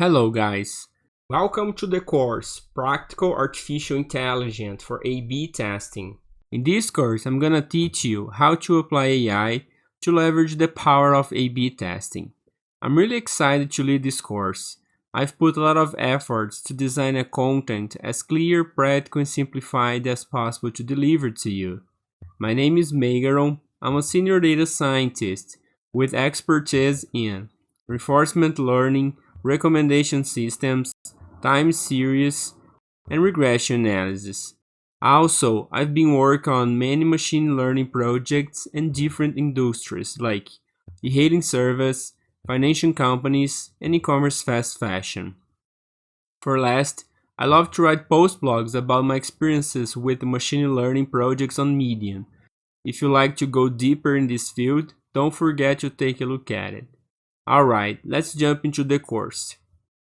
Hello guys, welcome to the course Practical Artificial Intelligence for A/B Testing. In this course, I'm gonna teach you how to apply AI to leverage the power of A/B testing. I'm really excited to lead this course. I've put a lot of efforts to design a content as clear, practical, and simplified as possible to deliver to you. My name is Megaron. I'm a senior data scientist with expertise in reinforcement learning, recommendation systems, time series, and regression analysis. Also, I've been working on many machine learning projects in different industries like e-hailing service, financial companies, and e-commerce fast fashion. For last, I love to write post blogs about my experiences with machine learning projects on Medium. If you like to go deeper in this field, don't forget to take a look at it. Alright, let's jump into the course.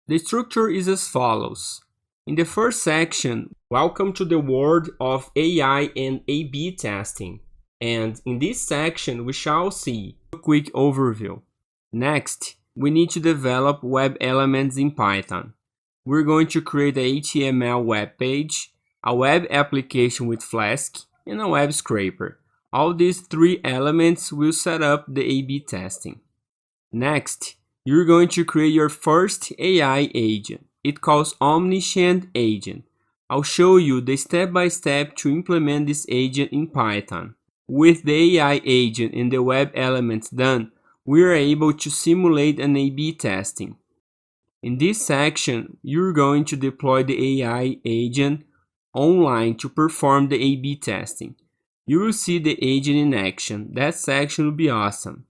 The structure is as follows. In the first section, welcome to the world of AI and A/B testing. And in this section, we shall see a quick overview. Next, we need to develop web elements in Python. We're going to create a HTML web page, a web application with Flask, and a web scraper. All these three elements will set up the A/B testing. Next, you're going to create your first AI agent. It calls Omniscient Agent. I'll show you the step-by-step to implement this agent in Python. With the AI agent and the web elements done, we are able to simulate an A/B testing. In this section, you're going to deploy the AI agent online to perform the A/B testing. You will see the agent in action. That section will be awesome.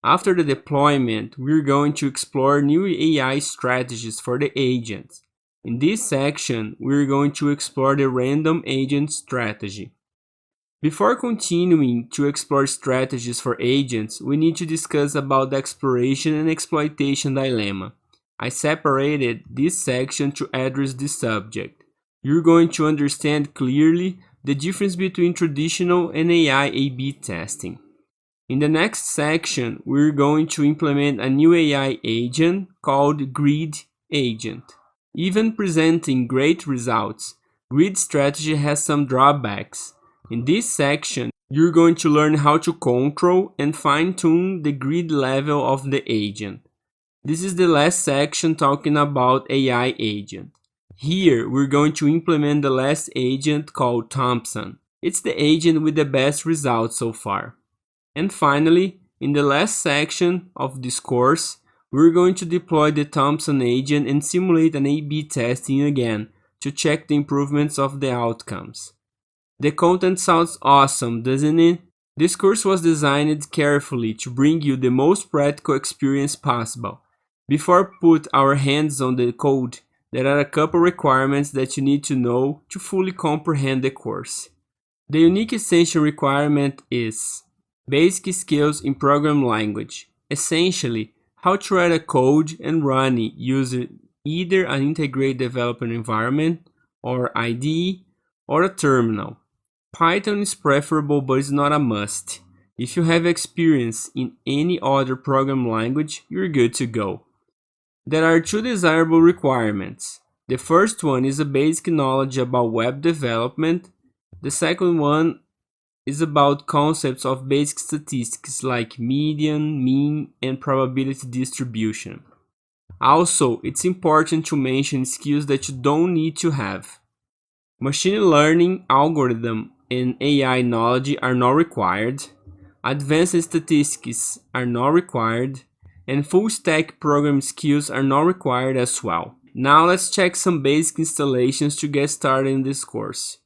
After the deployment, we're going to explore new AI strategies for the agents. In this section, we're going to explore the random agent strategy. Before continuing to explore strategies for agents, we need to discuss about the exploration and exploitation dilemma. I separated this section to address this subject. You're going to understand clearly the difference between traditional and AI A/B testing. In the next section, we're going to implement a new AI agent called Grid Agent. Even presenting great results, grid strategy has some drawbacks. In this section, you're going to learn how to control and fine-tune the grid level of the agent. This is the last section talking about AI agent. Here, we're going to implement the last agent called Thompson. It's the agent with the best results so far. And finally, in the last section of this course, we're going to deploy the Thompson agent and simulate an A/B testing again to check the improvements of the outcomes. The content sounds awesome, doesn't it? This course was designed carefully to bring you the most practical experience possible. Before we put our hands on the code, there are a couple requirements that you need to know to fully comprehend the course. The unique essential requirement is basic skills in program language, essentially how to write a code and run it using either an integrated development environment or IDE or a terminal. Python is preferable but is not a must. If you have experience in any other program language, you're good to go. There are two desirable requirements. The first one is a basic knowledge about web development. The second one is about concepts of basic statistics like median, mean, and probability distribution. Also, it's important to mention skills that you don't need to have. Machine learning, algorithm, and AI knowledge are not required. Advanced statistics are not required. And full stack program skills are not required as well. Now let's check some basic installations to get started in this course.